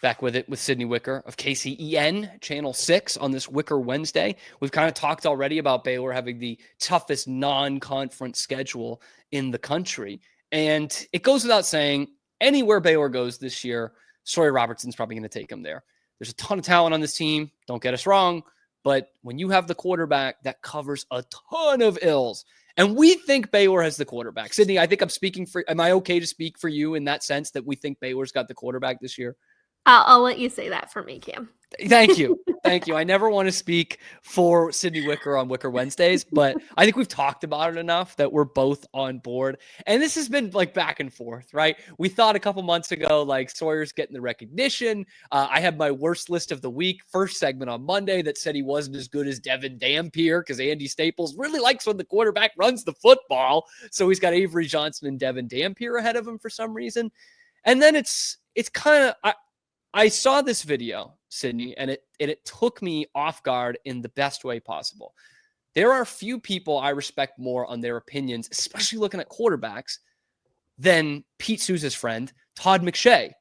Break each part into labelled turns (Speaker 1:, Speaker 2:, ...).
Speaker 1: Back with it with Sydney Wicker of KCEN Channel 6 on this Wicker Wednesday. We've kind of talked already about Baylor having the toughest non-conference schedule in the country. And it goes without saying, anywhere Baylor goes this year, Sawyer Robertson's probably going to take them there. There's a ton of talent on this team. Don't get us wrong. But when you have the quarterback that covers a ton of ills, and we think Baylor has the quarterback. Sydney, I think am I okay to speak for you in that sense that we think Baylor's got the quarterback this year?
Speaker 2: I'll let you say that for me, Cam.
Speaker 1: Thank you. Thank you. I never want to speak for Sydney Wicker on Wicker Wednesdays, but I think we've talked about it enough that we're both on board. And this has been like back and forth, right? We thought a couple months ago, like Sawyer's getting the recognition. I had my worst list of the week, first segment on Monday that said he wasn't as good as Devin Dampier because Andy Staples really likes when the quarterback runs the football. So he's got Avery Johnson and Devin Dampier ahead of him for some reason. And then it's kind of, I saw this video, Sydney, and it took me off guard in the best way possible. There are few people I respect more on their opinions, especially looking at quarterbacks, than Pete Souza's friend, Todd McShay,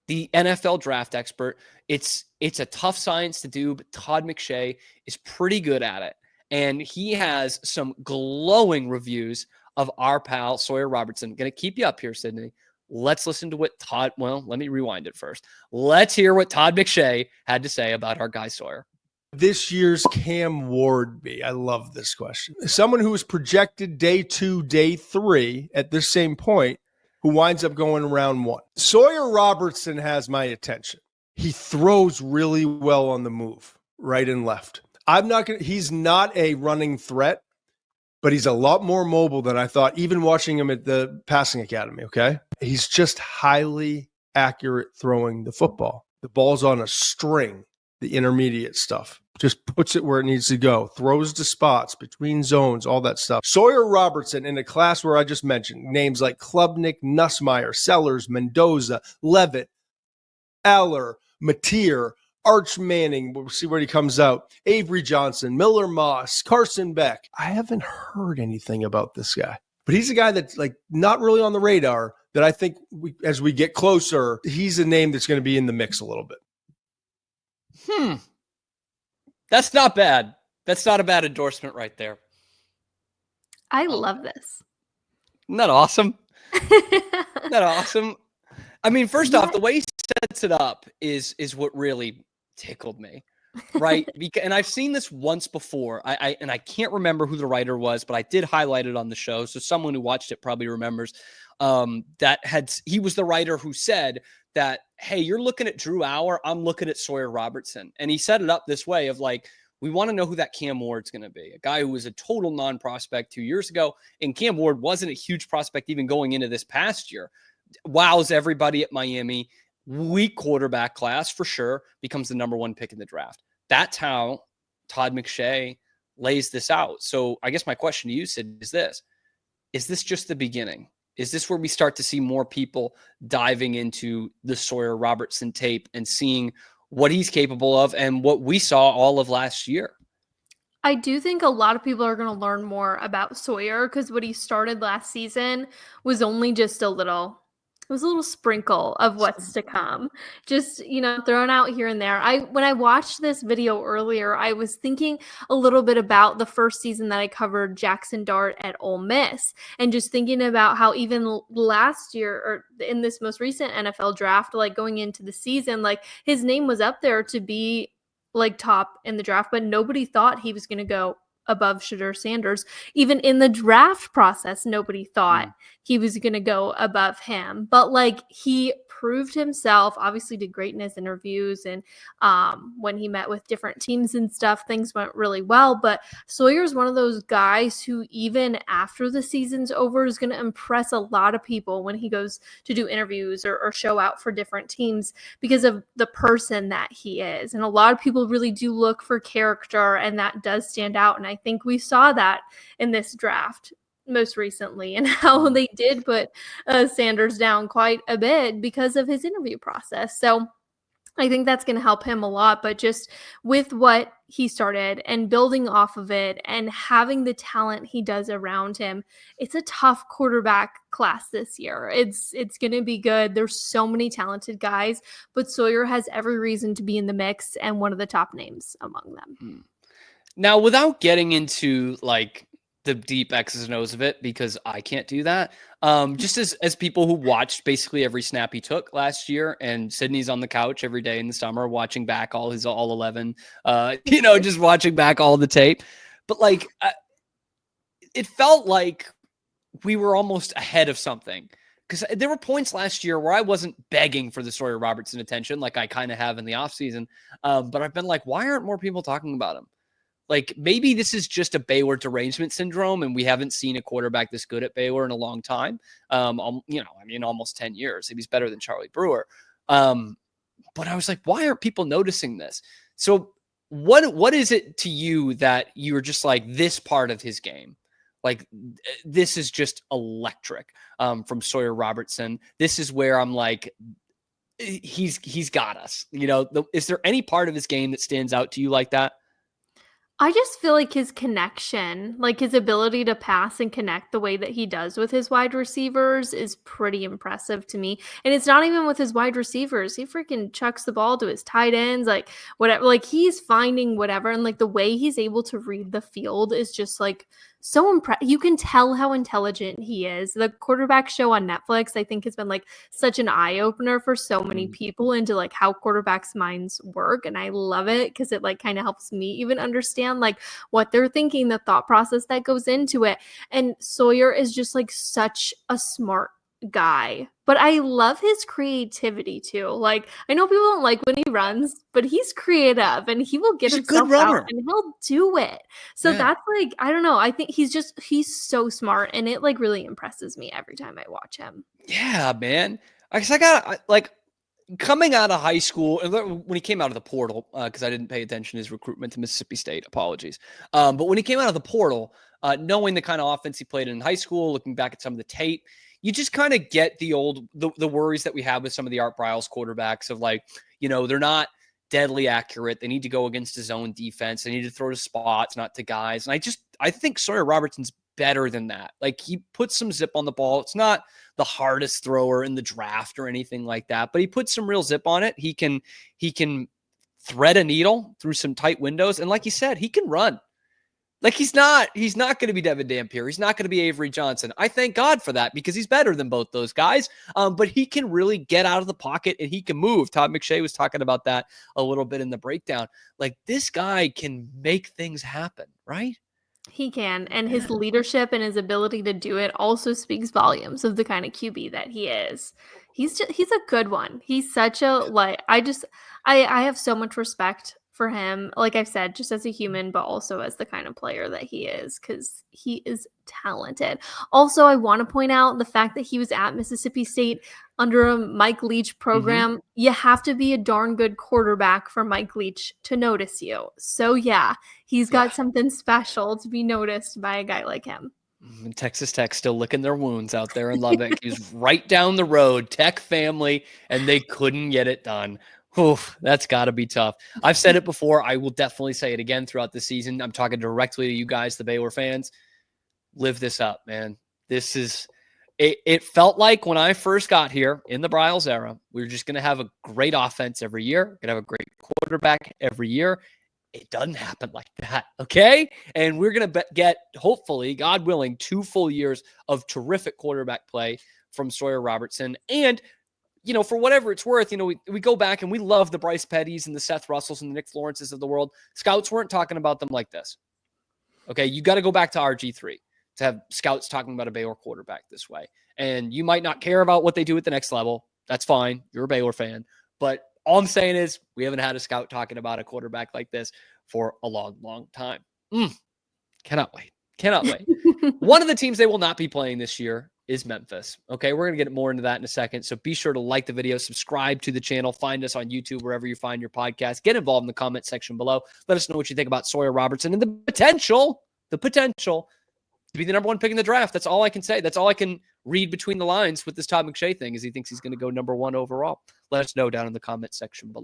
Speaker 1: the NFL draft expert. It's a tough science to do, but Todd McShay is pretty good at it. And he has some glowing reviews of our pal, Sawyer Robertson. Going to keep you up here, Sydney. Let's listen to what let me rewind it first. Let's hear what Todd McShay had to say about our guy Sawyer.
Speaker 3: This year's Cam Ward be? I love this question. Someone who was projected day 2, day 3 at this same point, who winds up going round 1. Sawyer Robertson has my attention. He throws really well on the move, right and left. He's not a running threat, but he's a lot more mobile than I thought, even watching him at the passing academy, okay? He's just highly accurate throwing the football. The ball's on a string, the intermediate stuff. Just puts it where it needs to go. Throws to spots, between zones, all that stuff. Sawyer Robertson, in a class where I just mentioned, names like Klubnik, Nussmeier, Sellers, Mendoza, Levitt, Aller, Mateer, Arch Manning, we'll see where he comes out. Avery Johnson, Miller Moss, Carson Beck. I haven't heard anything about this guy, but he's a guy that's like not really on the radar that I think as we get closer, he's a name that's going to be in the mix a little bit.
Speaker 1: That's not bad. That's not a bad endorsement right there.
Speaker 2: I love this.
Speaker 1: Isn't that awesome? Isn't that awesome? I mean, first off, the way he sets it up is what really tickled me, right? And I've seen this once before. I can't remember who the writer was, but I did highlight it on the show. So someone who watched it probably remembers he was the writer who said that, hey, you're looking at Drew Auer, I'm looking at Sawyer Robertson. And he set it up this way of like, we want to know who that Cam Ward's going to be, a guy who was a total non-prospect 2 years ago. And Cam Ward wasn't a huge prospect even going into this past year. Wows everybody at Miami. Weak quarterback class for sure, becomes the number 1 pick in the draft. That's how Todd McShay lays this out. So I guess my question to you, Sid, is this just the beginning? Is this where we start to see more people diving into the Sawyer Robertson tape and seeing what he's capable of and what we saw all of last year?
Speaker 2: I do think a lot of people are going to learn more about Sawyer because what he started last season was only just a little sprinkle of what's to come. Just, thrown out here and there. When I watched this video earlier, I was thinking a little bit about the first season that I covered Jackson Dart at Ole Miss, and just thinking about how even last year or in this most recent NFL draft, like going into the season, like his name was up there to be like top in the draft, but nobody thought he was going to go above Shedeur Sanders. Even in the draft process, nobody thought he was going to go above him. But like he proved himself, obviously did great in his interviews, and when he met with different teams and stuff, things went really well. But Sawyer's one of those guys who even after the season's over is going to impress a lot of people when he goes to do interviews or show out for different teams because of the person that he is. And a lot of people really do look for character, and that does stand out. And I think we saw that in this draft most recently, and how they did put Sanders down quite a bit because of his interview process. So I think that's going to help him a lot, but just with what he started and building off of it and having the talent he does around him, it's a tough quarterback class this year. It's going to be good. There's so many talented guys, but Sawyer has every reason to be in the mix and one of the top names among them.
Speaker 1: Now, without getting into like the deep X's and O's of it, because I can't do that. Just as people who watched basically every snap he took last year, and Sydney's on the couch every day in the summer watching back all 11, just watching back all the tape. But like, it felt like we were almost ahead of something, because there were points last year where I wasn't begging for the Sawyer Robertson attention like I kind of have in the offseason. But I've been like, why aren't more people talking about him? Like, maybe this is just a Baylor derangement syndrome, and we haven't seen a quarterback this good at Baylor in a long time. Almost 10 years. He's better than Charlie Brewer. But I was like, why aren't people noticing this? So what is it to you that you're just like, this part of his game, like, this is just electric from Sawyer Robertson? This is where I'm like, he's got us. Is there any part of his game that stands out to you like that?
Speaker 2: I just feel like his connection, like his ability to pass and connect the way that he does with his wide receivers is pretty impressive to me. And it's not even with his wide receivers. He freaking chucks the ball to his tight ends, like whatever, like he's finding whatever. And like the way he's able to read the field is just like so impressive. You can tell how intelligent he is. The quarterback show on Netflix, I think, has been like such an eye opener for so many people into like how quarterbacks' minds work. And I love it because it like kind of helps me even understand like what they're thinking, the thought process that goes into it. And Sawyer is just like such a smart guy, but I love his creativity too. Like, I know people don't like when he runs, but he's creative and he will get himself out and he'll do it. So that's like, I don't know. I think he's so smart, and it like really impresses me every time I watch him.
Speaker 1: Yeah, man. I guess I got like, coming out of high school, when he came out of the portal, because I didn't pay attention to his recruitment to Mississippi State, apologies. But when he came out of the portal, knowing the kind of offense he played in high school, looking back at some of the tape, you just kind of get the worries that we have with some of the Art Briles quarterbacks of like, they're not deadly accurate. They need to go against his own defense. They need to throw to spots, not to guys. And I think Sawyer Robertson's better than that. Like, he puts some zip on the ball. It's not the hardest thrower in the draft or anything like that, but he puts some real zip on it. He can thread a needle through some tight windows. And like you said, he can run. Like, he's not going to be Devin Dampier. He's not going to be Avery Johnson. I thank God for that, because he's better than both those guys. But he can really get out of the pocket and he can move. Todd McShay was talking about that a little bit in the breakdown. Like, this guy can make things happen, right?
Speaker 2: He can, and his leadership and his ability to do it also speaks volumes of the kind of QB that he is. He's a good one. He's such a, like, I have so much respect for him, like I've said, just as a human, but also as the kind of player that he is, because he is talented. Also, I want to point out the fact that he was at Mississippi State under a Mike Leach program. You have to be a darn good quarterback for Mike Leach to notice you. So yeah, he's got something special to be noticed by a guy like him.
Speaker 1: And Texas Tech still licking their wounds out there in Lubbock. He's right down the road, Tech family, and they couldn't get it done. Oof, that's got to be tough. I've said it before. I will definitely say it again throughout the season. I'm talking directly to you guys, the Baylor fans. Live this up, man. This is it. It felt like when I first got here in the Briles era, we were just going to have a great offense every year, going to have a great quarterback every year. It doesn't happen like that, okay? And we're going to get, hopefully, God willing, 2 full years of terrific quarterback play from Sawyer Robertson. And for whatever it's worth, we go back and we love the Bryce Pettys and the Seth Russells and the Nick Florences of the world. Scouts weren't talking about them like this. Okay, you got to go back to RG3 to have scouts talking about a Baylor quarterback this way. And you might not care about what they do at the next level. That's fine. You're a Baylor fan. But all I'm saying is we haven't had a scout talking about a quarterback like this for a long, long time. Cannot wait. Cannot wait. One of the teams they will not be playing this year is Memphis. Okay, we're going to get more into that in a second. So be sure to like the video, subscribe to the channel, find us on YouTube, wherever you find your podcast. Get involved in the comment section below. Let us know what you think about Sawyer Robertson and the potential to be the number 1 pick in the draft. That's all I can say. That's all I can read between the lines with this Todd McShay thing, is he thinks he's going to go number 1 overall. Let us know down in the comment section below.